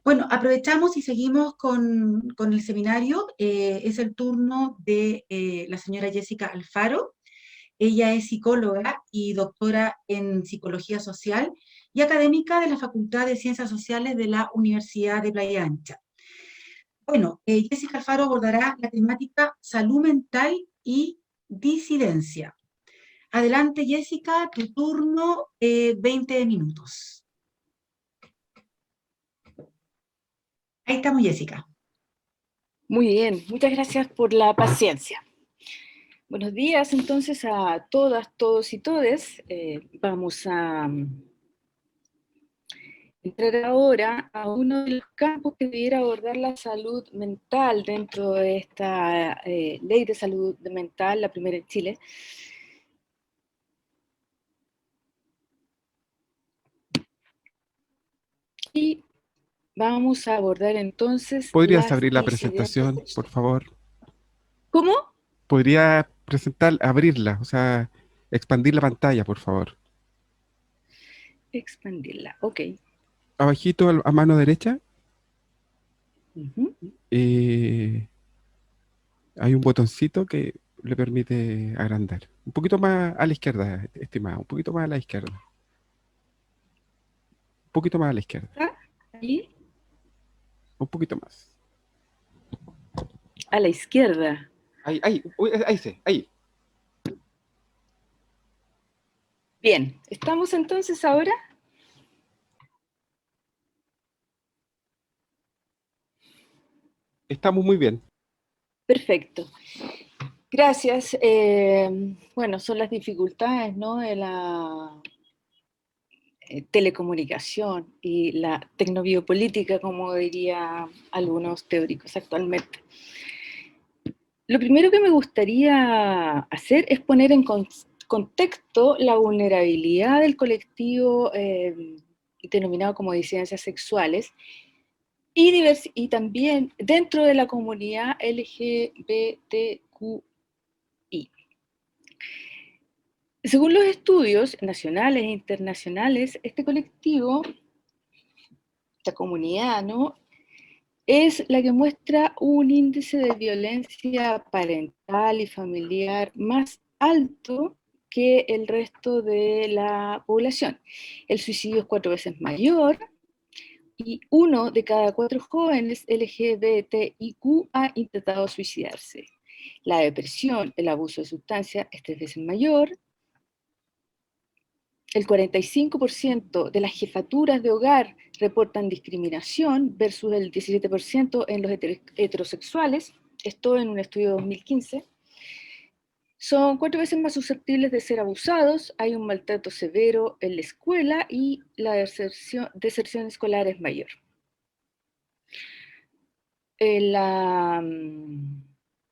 Bueno, aprovechamos y seguimos con el seminario. Es el turno de la señora Jessica Alfaro. Ella es psicóloga y doctora en psicología social y académica de la Facultad de Ciencias Sociales de la Universidad de Playa Ancha. Bueno, Jessica Alfaro abordará la temática salud mental y disidencia. Adelante, Jessica, tu turno, 20 minutos. Ahí estamos, Jessica. Muy bien, muchas gracias por la paciencia. Buenos días entonces a todas, todos y todes. Vamos a entrar ahora a uno de los campos que debiera abordar la salud mental dentro de esta ley de salud mental, la primera en Chile. Y vamos a abordar entonces ¿Podrías las abrir la disidencias presentación, por sexuales. favor? ¿Cómo? ¿Podría presentar, abrirla, o sea, expandir la pantalla, por favor? Expandirla, ok. Abajito a mano derecha Uh-huh. eh, hay un botoncito que le permite agrandar. Un poquito más a la izquierda, estimada, un poquito más a la izquierda. Un poquito más a la izquierda. Ahí, Un poquito más. a la izquierda. Ahí, uy, ahí sí, ahí. Bien, ¿estamos entonces ahora? Estamos muy bien. Perfecto. Gracias. Bueno, son las dificultades, ¿no?, de la telecomunicación y la tecnobiopolítica, como dirían algunos teóricos actualmente. Lo primero que me gustaría hacer es poner en contexto la vulnerabilidad del colectivo denominado como disidencias sexuales y también dentro de la comunidad LGBTQI. Según los estudios nacionales e internacionales, este colectivo, esta comunidad, ¿no?, es la que muestra un índice de violencia parental y familiar más alto que el resto de la población. El suicidio es 4 veces mayor y 1 de cada 4 jóvenes LGBTIQ ha intentado suicidarse. La depresión, el abuso de sustancias es 3 veces mayor. El 45% de las jefaturas de hogar reportan discriminación versus el 17% en los heterosexuales, esto en un estudio de 2015. Son 4 veces más susceptibles de ser abusados, hay un maltrato severo en la escuela y la deserción escolar es mayor.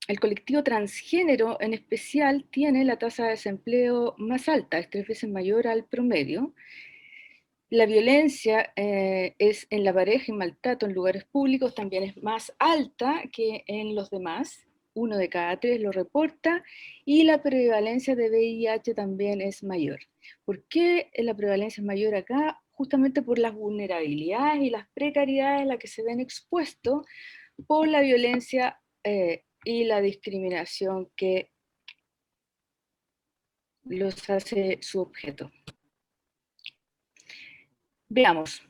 El colectivo transgénero en especial tiene la tasa de desempleo más alta, es 3 veces mayor al promedio. La violencia es en la pareja y maltrato en lugares públicos también es más alta que en los demás. 1 de cada 3 lo reporta y la prevalencia de VIH también es mayor. ¿Por qué la prevalencia es mayor acá? Justamente por las vulnerabilidades y las precariedades a las que se ven expuestos por la violencia y la discriminación que los hace su objeto. Veamos,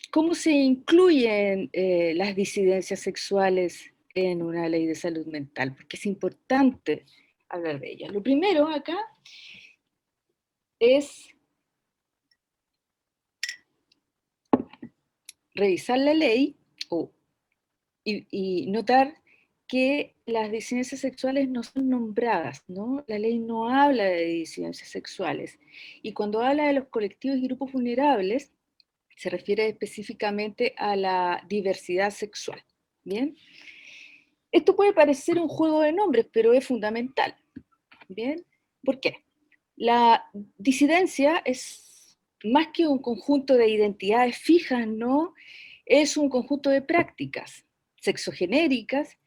¿cómo se incluyen las disidencias sexuales en una ley de salud mental? Porque es importante hablar de ellas. Lo primero acá es revisar la ley y notar que las disidencias sexuales no son nombradas, ¿no? La ley no habla de disidencias sexuales. Y cuando habla de los colectivos y grupos vulnerables, se refiere específicamente a la diversidad sexual. ¿Bien? Esto puede parecer un juego de nombres, pero es fundamental. ¿Bien? ¿Por qué? La disidencia es más que un conjunto de identidades fijas, ¿no? Es un conjunto de prácticas sexogenéricas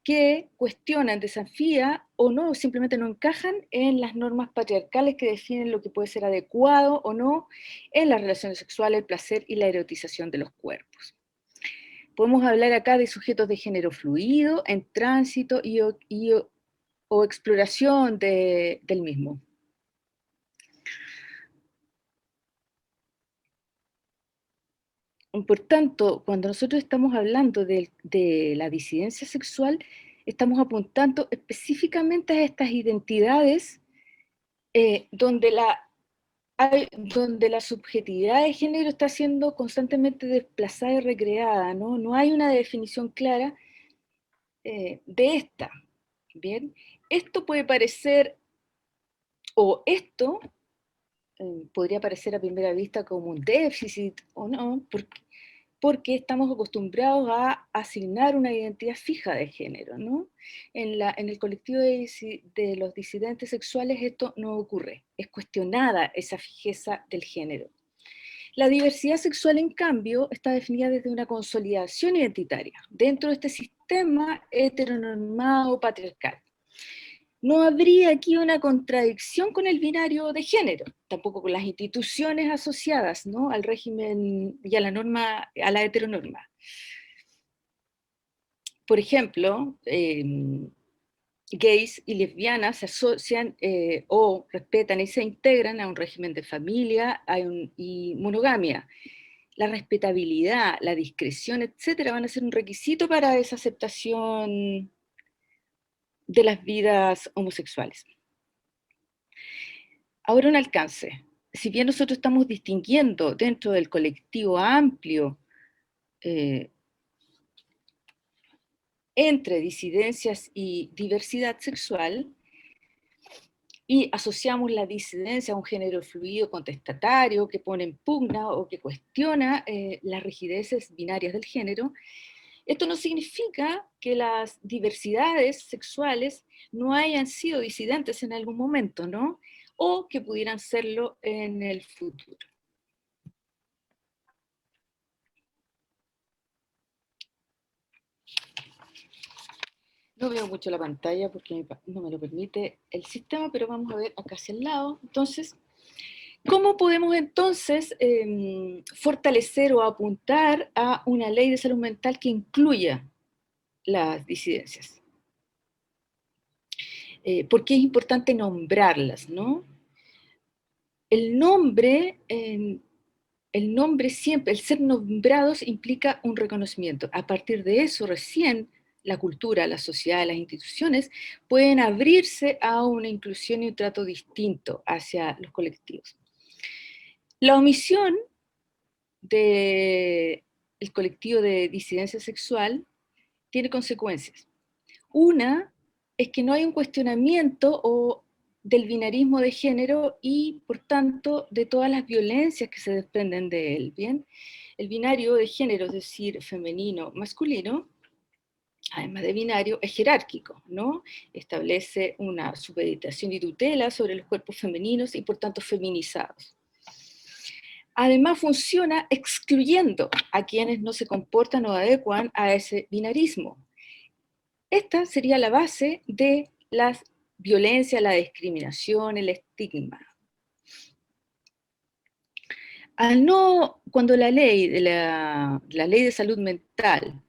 que cuestionan, desafían o no, simplemente no encajan en las normas patriarcales que definen lo que puede ser adecuado o no en las relaciones sexuales, el placer y la erotización de los cuerpos. Podemos hablar acá de sujetos de género fluido, en tránsito o exploración del mismo. Por tanto, cuando nosotros estamos hablando de la disidencia sexual, estamos apuntando específicamente a estas identidades donde la subjetividad de género está siendo constantemente desplazada y recreada, ¿no? No hay una definición clara de esta, ¿bien? Esto puede parecer, o esto podría parecer a primera vista como un déficit o no, porque estamos acostumbrados a asignar una identidad fija de género, ¿no? En el colectivo de los disidentes sexuales esto no ocurre, es cuestionada esa fijeza del género. La diversidad sexual, en cambio, está definida desde una consolidación identitaria, dentro de este sistema heteronormado patriarcal. No habría aquí una contradicción con el binario de género, tampoco con las instituciones asociadas, ¿no?, al régimen y a la norma, a la heteronorma. Por ejemplo, gays y lesbianas se asocian o respetan y se integran a un régimen de familia y monogamia. La respetabilidad, la discreción, etcétera, van a ser un requisito para esa aceptación de las vidas homosexuales. Ahora un alcance. Si bien nosotros estamos distinguiendo dentro del colectivo amplio entre disidencias y diversidad sexual, y asociamos la disidencia a un género fluido contestatario que pone en pugna o que cuestiona las rigideces binarias del género, esto no significa que las diversidades sexuales no hayan sido disidentes en algún momento, ¿no? O que pudieran serlo en el futuro. No veo mucho la pantalla porque no me lo permite el sistema, pero vamos a ver acá hacia el lado. Entonces, ¿cómo podemos entonces fortalecer o apuntar a una ley de salud mental que incluya las disidencias? Porque es importante nombrarlas, ¿no? El nombre siempre, el ser nombrados implica un reconocimiento. A partir de eso, recién la cultura, la sociedad, las instituciones pueden abrirse a una inclusión y un trato distinto hacia los colectivos. La omisión del colectivo de disidencia sexual tiene consecuencias. Una es que no hay un cuestionamiento del binarismo de género y, por tanto, de todas las violencias que se desprenden de él, ¿bien? El binario de género, es decir, femenino, masculino, además de binario, es jerárquico, ¿no? Establece una supeditación y tutela sobre los cuerpos femeninos y, por tanto, feminizados. Además, funciona excluyendo a quienes no se comportan o adecuan a ese binarismo. Esta sería la base de las violencias, la discriminación, el estigma. Cuando la ley de salud mental,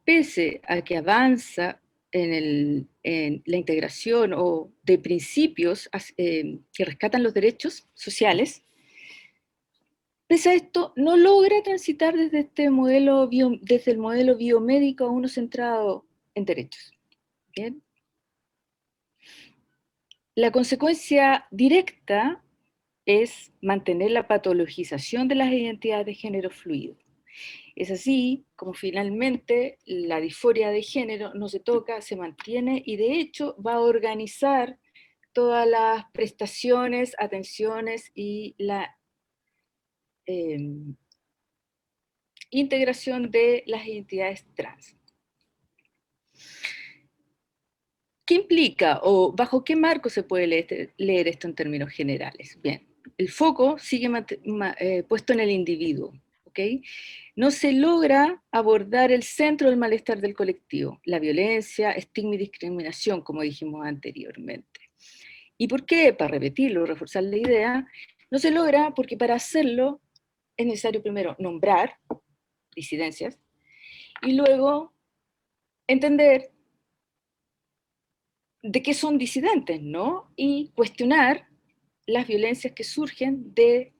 pese a que avanza en la integración o de principios que rescatan los derechos sociales, pese a esto, no logra transitar desde el modelo biomédico a uno centrado en derechos. ¿Bien? La consecuencia directa es mantener la patologización de las identidades de género fluido. Es así como finalmente la disforia de género no se toca, se mantiene y de hecho va a organizar todas las prestaciones, atenciones y la integración de las identidades trans. ¿Qué implica o bajo qué marco se puede leer esto en términos generales? Bien, el foco sigue puesto en el individuo, ¿ok? No se logra abordar el centro del malestar del colectivo, la violencia, estigma y discriminación, como dijimos anteriormente. ¿Y por qué? Para repetirlo, reforzar la idea, no se logra porque para hacerlo es necesario primero nombrar disidencias y luego entender de qué son disidentes, ¿no? Y cuestionar las violencias que surgen del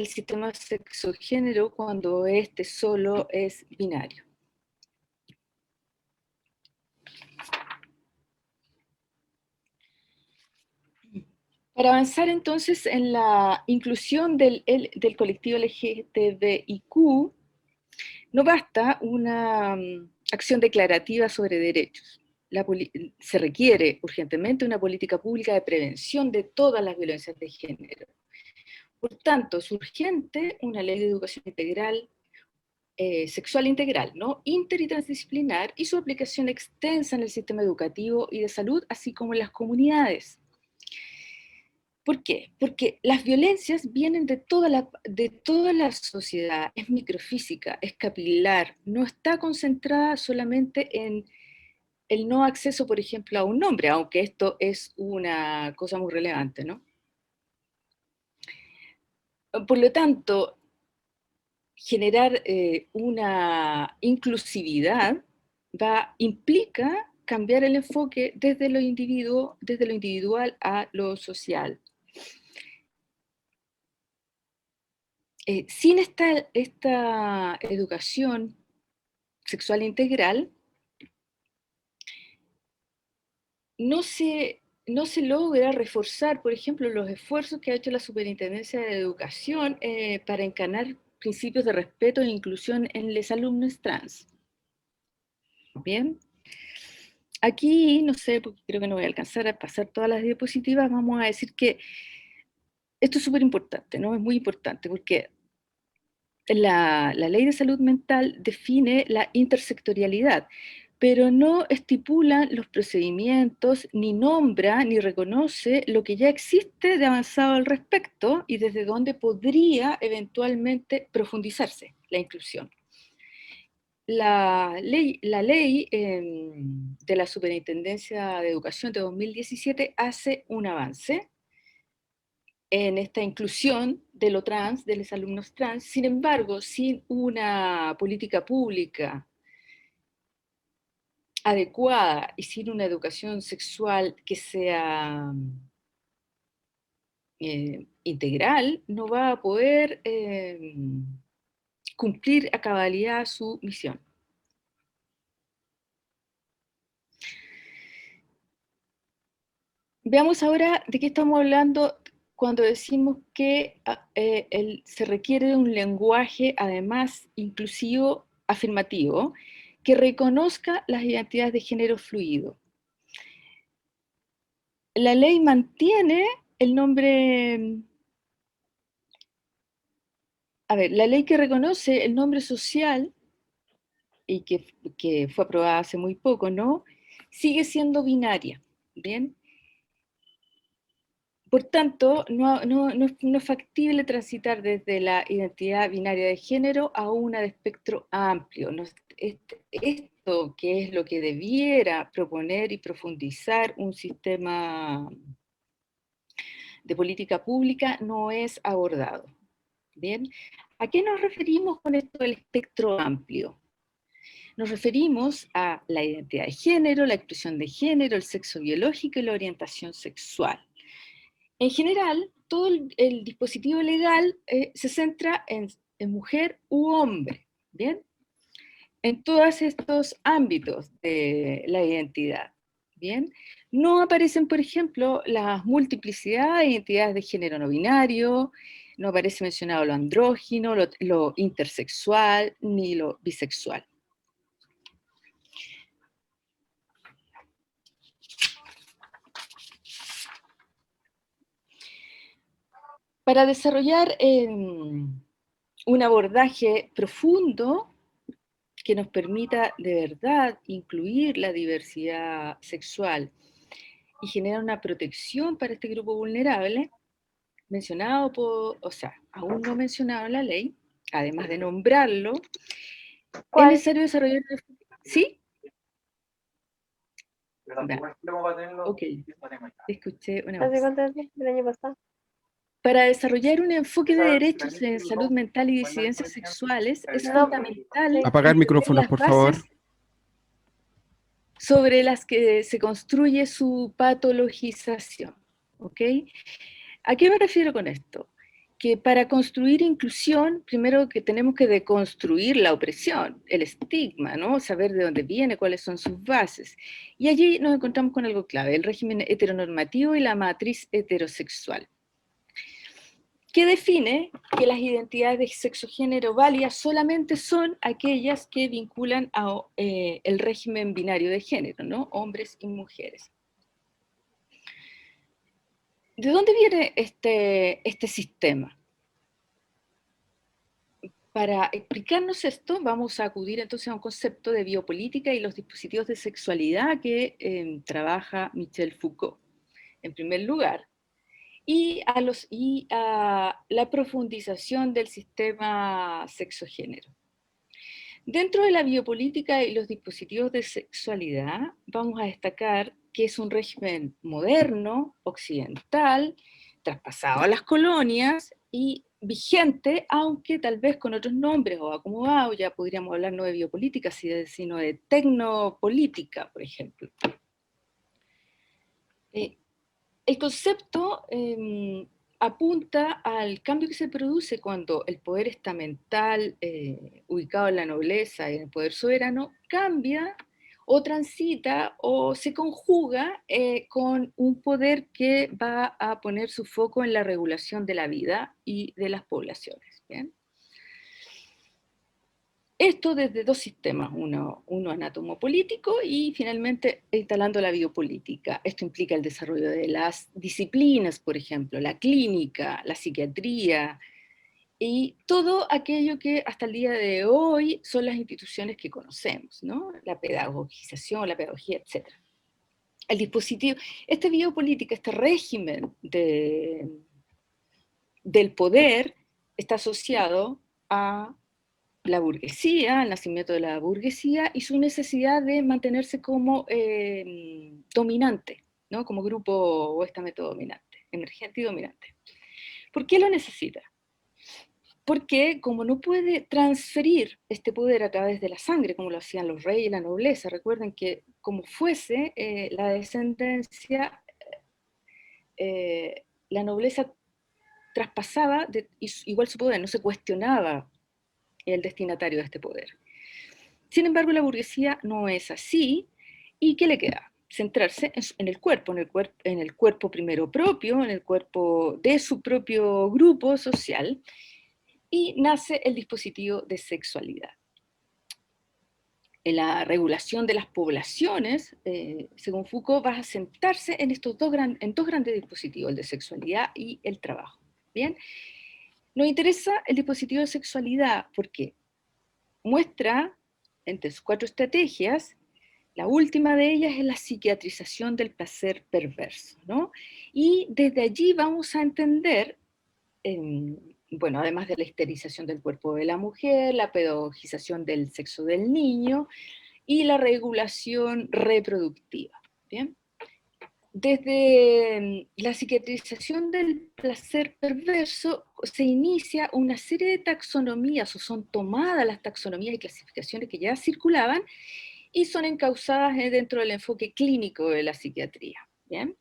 sistema sexogénero cuando este solo es binario. Para avanzar entonces en la inclusión del colectivo LGTBIQ, no basta una acción declarativa sobre derechos. Se requiere urgentemente una política pública de prevención de todas las violencias de género. Por tanto, es urgente una ley de educación integral, sexual integral, ¿no? Inter y transdisciplinar, y su aplicación extensa en el sistema educativo y de salud, así como en las comunidades. ¿Por qué? Porque las violencias vienen de toda la sociedad, es microfísica, es capilar, no está concentrada solamente en el no acceso, por ejemplo, a un nombre, aunque esto es una cosa muy relevante, ¿no? Por lo tanto, generar una inclusividad implica cambiar el enfoque desde lo individual a lo social. Sin esta educación sexual integral, no se logra reforzar, por ejemplo, los esfuerzos que ha hecho la Superintendencia de Educación para encarnar principios de respeto e inclusión en los alumnos trans. Bien. Aquí, no sé, porque creo que no voy a alcanzar a pasar todas las diapositivas, vamos a decir que esto es súper importante, ¿no? Es muy importante porque la ley de salud mental define la intersectorialidad, pero no estipula los procedimientos, ni nombra, ni reconoce lo que ya existe de avanzado al respecto y desde donde podría eventualmente profundizarse la inclusión. La ley de la Superintendencia de Educación de 2017 hace un avance en esta inclusión de lo trans, de los alumnos trans. Sin embargo, sin una política pública adecuada y sin una educación sexual que sea integral, no va a poder cumplir a cabalidad su misión. Veamos ahora de qué estamos hablando cuando decimos que se requiere de un lenguaje, además, inclusivo, afirmativo, que reconozca las identidades de género fluido. La ley mantiene el nombre... A ver, la ley que reconoce el nombre social y que fue aprobada hace muy poco, ¿no? Sigue siendo binaria, ¿bien? Por tanto, no es factible transitar desde la identidad binaria de género a una de espectro amplio. Esto, que es lo que debiera proponer y profundizar un sistema de política pública, no es abordado. ¿Bien? ¿A qué nos referimos con esto del espectro amplio? Nos referimos a la identidad de género, la expresión de género, el sexo biológico y la orientación sexual. En general, todo el dispositivo legal se centra en mujer u hombre, ¿bien? En todos estos ámbitos de la identidad, ¿bien? No aparecen, por ejemplo, la multiplicidad de identidades de género no binario, no aparece mencionado lo andrógino, lo intersexual, ni lo bisexual. Para desarrollar un abordaje profundo que nos permita de verdad incluir la diversidad sexual y generar una protección para este grupo vulnerable, mencionado aún no mencionado en la ley, además de nombrarlo, es necesario desarrollar... ¿Sí? Ok, escuché una voz. ¿Hace cuánto es el año pasado? para desarrollar un enfoque de derechos en salud mental y disidencias sexuales es fundamental Apagar entender micrófonos, las por favor. bases sobre las que se construye su patologización. ¿Ok? ¿A qué me refiero con esto? Que para construir inclusión, primero que tenemos que deconstruir la opresión, el estigma, ¿no? Saber de dónde viene, cuáles son sus bases. Y allí nos encontramos con algo clave, el régimen heteronormativo y la matriz heterosexual, que define que las identidades de sexo-género válidas solamente son aquellas que vinculan a el régimen binario de género, ¿no? Hombres y mujeres. ¿De dónde viene este sistema? Para explicarnos esto, vamos a acudir entonces a un concepto de biopolítica y los dispositivos de sexualidad que trabaja Michel Foucault, en primer lugar, y a la profundización del sistema sexo-género. Dentro de la biopolítica y los dispositivos de sexualidad, vamos a destacar que es un régimen moderno, occidental, traspasado a las colonias y vigente, aunque tal vez con otros nombres o acomodado, ya podríamos hablar no de biopolítica, sino de tecnopolítica, por ejemplo. El concepto apunta al cambio que se produce cuando el poder estamental, ubicado en la nobleza y en el poder soberano, cambia o transita o se conjuga con un poder que va a poner su foco en la regulación de la vida y de las poblaciones. ¿Bien? Esto desde dos sistemas, uno anatomopolítico y finalmente instalando la biopolítica. Esto implica el desarrollo de las disciplinas, por ejemplo, la clínica, la psiquiatría y todo aquello que hasta el día de hoy son las instituciones que conocemos, ¿no? La pedagogización, la pedagogía, etc. El dispositivo, esta biopolítica, este régimen del poder está asociado a la burguesía, el nacimiento de la burguesía y su necesidad de mantenerse como dominante, ¿no? Como grupo o estamento dominante, emergente y dominante. ¿Por qué lo necesita? Porque como no puede transferir este poder a través de la sangre, como lo hacían los reyes y la nobleza, recuerden que como fuese la descendencia, la nobleza traspasaba igual su poder, no se cuestionaba el destinatario de este poder. Sin embargo, la burguesía no es así, ¿y qué le queda? Centrarse en el cuerpo primero propio, en el cuerpo de su propio grupo social, y nace el dispositivo de sexualidad. En la regulación de las poblaciones, según Foucault, va a sentarse en estos dos grandes dispositivos, el de sexualidad y el trabajo. ¿Bien? Nos interesa el dispositivo de sexualidad porque muestra, entre sus 4 estrategias, la última de ellas es la psiquiatrización del placer perverso, ¿no? Y desde allí vamos a entender, bueno, además de la esterilización del cuerpo de la mujer, la pedagogización del sexo del niño y la regulación reproductiva, ¿bien? Desde la psiquiatrización del placer perverso se inicia una serie de taxonomías, o son tomadas las taxonomías y clasificaciones que ya circulaban, y son encausadas dentro del enfoque clínico de la psiquiatría. ¿Bien?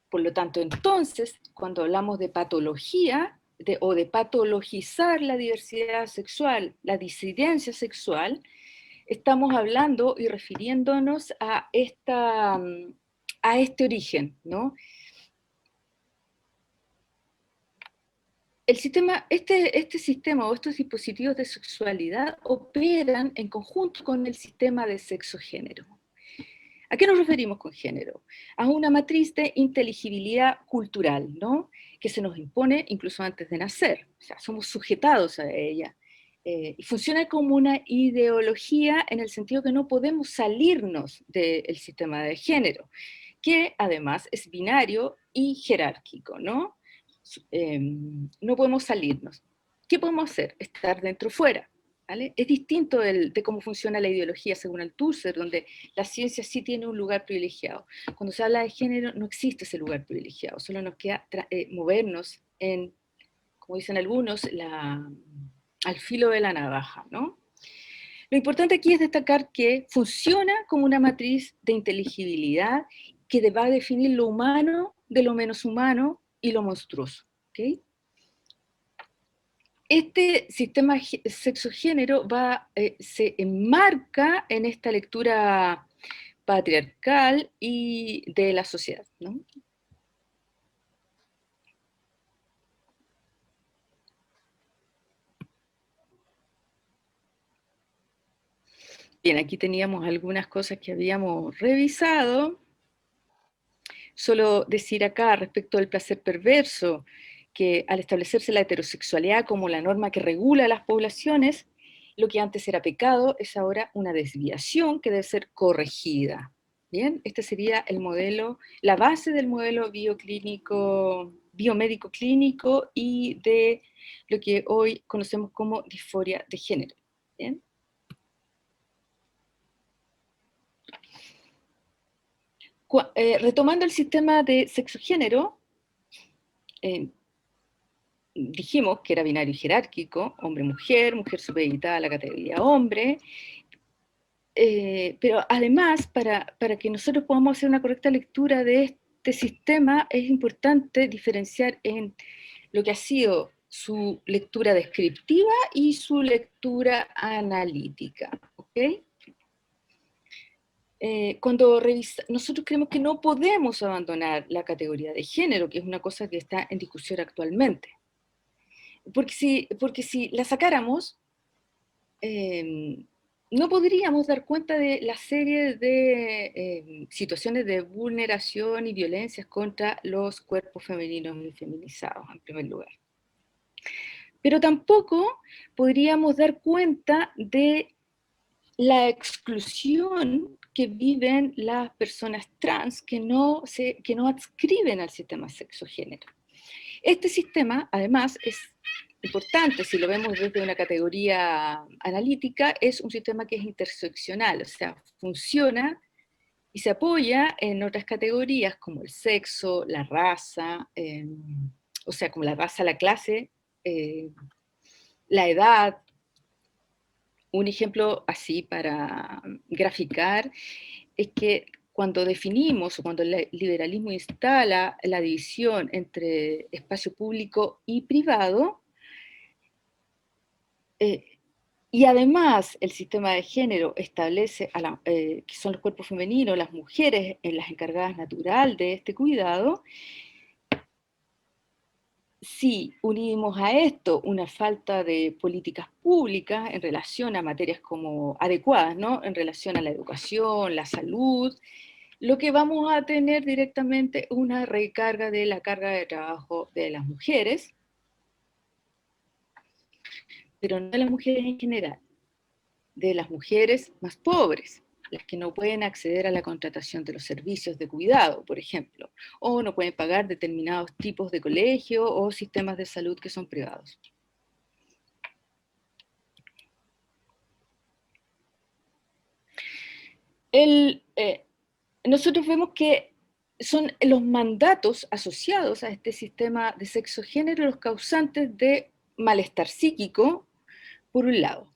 Por lo tanto, entonces, cuando hablamos de patología, o de patologizar la diversidad sexual, la disidencia sexual, estamos hablando y refiriéndonos a este origen, ¿no? Este sistema o estos dispositivos de sexualidad operan en conjunto con el sistema de sexo-género. ¿A qué nos referimos con género? A una matriz de inteligibilidad cultural, ¿no? Que se nos impone incluso antes de nacer, o sea, somos sujetados a ella. Y funciona como una ideología en el sentido que no podemos salirnos del sistema de género, que además es binario y jerárquico, ¿no? No podemos salirnos. ¿Qué podemos hacer? Estar dentro o fuera. ¿vale? Es distinto de cómo funciona la ideología según Althusser, donde la ciencia sí tiene un lugar privilegiado. Cuando se habla de género no existe ese lugar privilegiado, solo nos queda movernos en, como dicen algunos, al filo de la navaja, ¿no? Lo importante aquí es destacar que funciona como una matriz de inteligibilidad que va a definir lo humano de lo menos humano y lo monstruoso, ¿ok? Este sistema sexo-género se enmarca en esta lectura patriarcal y de la sociedad, ¿no? Bien, aquí teníamos algunas cosas que habíamos revisado. Solo decir acá respecto al placer perverso, que al establecerse la heterosexualidad como la norma que regula las poblaciones, lo que antes era pecado es ahora una desviación que debe ser corregida. Bien, este sería el modelo, la base del modelo bioclínico, biomédico clínico y de lo que hoy conocemos como disforia de género. Bien. Retomando el sistema de sexo-género, dijimos que era binario y jerárquico, hombre-mujer, mujer supeditada a la categoría hombre, pero además, para que nosotros podamos hacer una correcta lectura de este sistema, es importante diferenciar en lo que ha sido su lectura descriptiva y su lectura analítica, ¿ok? Nosotros creemos que no podemos abandonar la categoría de género, que es una cosa que está en discusión actualmente. Porque si la sacáramos, no podríamos dar cuenta de la serie de situaciones de vulneración y violencias contra los cuerpos femeninos y feminizados, en primer lugar. Pero tampoco podríamos dar cuenta de la exclusión que viven las personas trans que no adscriben al sistema sexo-género. Este sistema, además, es importante, si lo vemos desde una categoría analítica, es un sistema que es interseccional, o sea, funciona y se apoya en otras categorías como el sexo, la raza, o sea, como la raza, la clase, la edad. Un ejemplo así para graficar es que cuando definimos o cuando el liberalismo instala la división entre espacio público y privado, y además el sistema de género establece que son los cuerpos femeninos, las mujeres, las encargadas natural de este cuidado, si unimos a esto una falta de políticas públicas en relación a materias como adecuadas, ¿no? En relación a la educación, la salud, lo que vamos a tener directamente una recarga de la carga de trabajo de las mujeres, pero no de las mujeres en general, de las mujeres más pobres, las que no pueden acceder a la contratación de los servicios de cuidado, por ejemplo, o no pueden pagar determinados tipos de colegio o sistemas de salud que son privados. Nosotros vemos que son los mandatos asociados a este sistema de sexo-género los causantes de malestar psíquico, por un lado.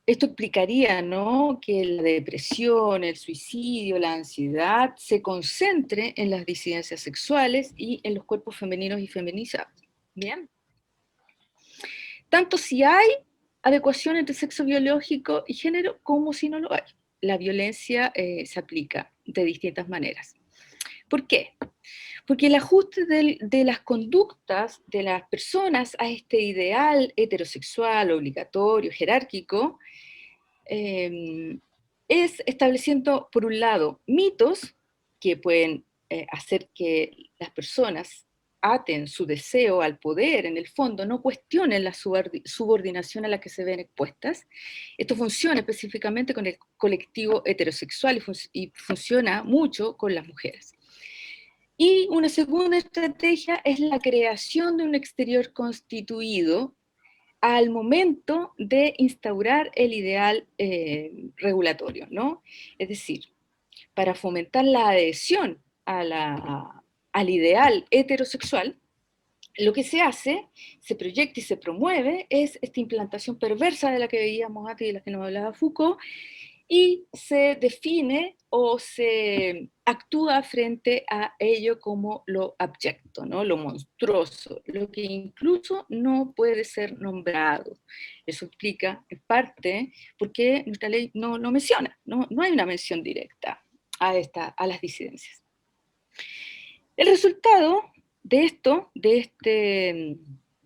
Esto explicaría, ¿no?, que la depresión, el suicidio, la ansiedad se concentre en las disidencias sexuales y en los cuerpos femeninos y feminizados. ¿Bien? Tanto si hay adecuación entre sexo biológico y género como si no lo hay. La violencia se aplica de distintas maneras. ¿Por qué? Porque el ajuste de las conductas de las personas a este ideal heterosexual, obligatorio, jerárquico, es estableciendo, por un lado, mitos que pueden hacer que las personas aten su deseo al poder, en el fondo, no cuestionen la subordinación a la que se ven expuestas. Esto funciona específicamente con el colectivo heterosexual y funciona mucho con las mujeres. Y una segunda estrategia es la creación de un exterior constituido al momento de instaurar el ideal regulatorio, ¿no? Es decir, para fomentar la adhesión al ideal heterosexual, lo que se hace, se proyecta y se promueve es esta implantación perversa de la que veíamos antes y de la que nos hablaba Foucault, y se define o se actúa frente a ello como lo abyecto, ¿no? Lo monstruoso, lo que incluso no puede ser nombrado. Eso explica, en parte, por qué nuestra ley no lo menciona, no hay una mención directa a las disidencias. El resultado de esto, de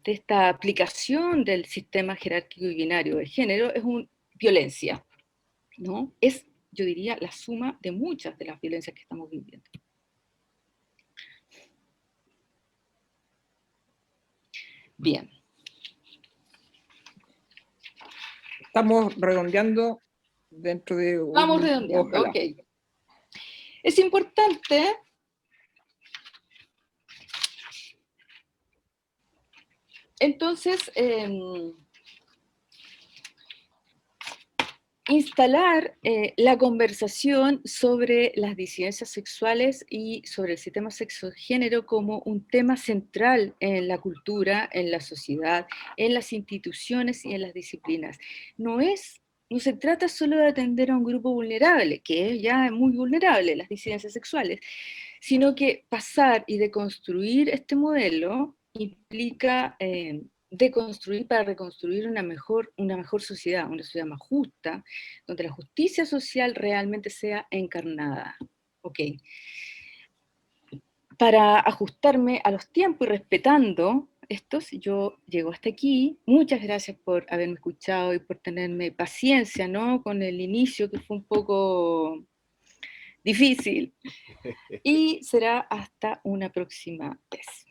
esta aplicación del sistema jerárquico y binario de género, es violencia, ¿no? Es, yo diría, la suma de muchas de las violencias que estamos viviendo. Bien. Estamos redondeando dentro de un... Vamos redondeando, ojalá. ok. Es importante entonces instalar la conversación sobre las disidencias sexuales y sobre el sistema sexo-género como un tema central en la cultura, en la sociedad, en las instituciones y en las disciplinas. No se trata solo de atender a un grupo vulnerable, que es ya muy vulnerable, las disidencias sexuales, sino que pasar y deconstruir este modelo implica deconstruir para reconstruir una mejor sociedad, una sociedad más justa, donde la justicia social realmente sea encarnada. Ok. Para ajustarme a los tiempos y respetando estos, yo llego hasta aquí. Muchas gracias por haberme escuchado y por tenerme paciencia, ¿no? Con el inicio, que fue un poco difícil. Y será hasta una próxima vez.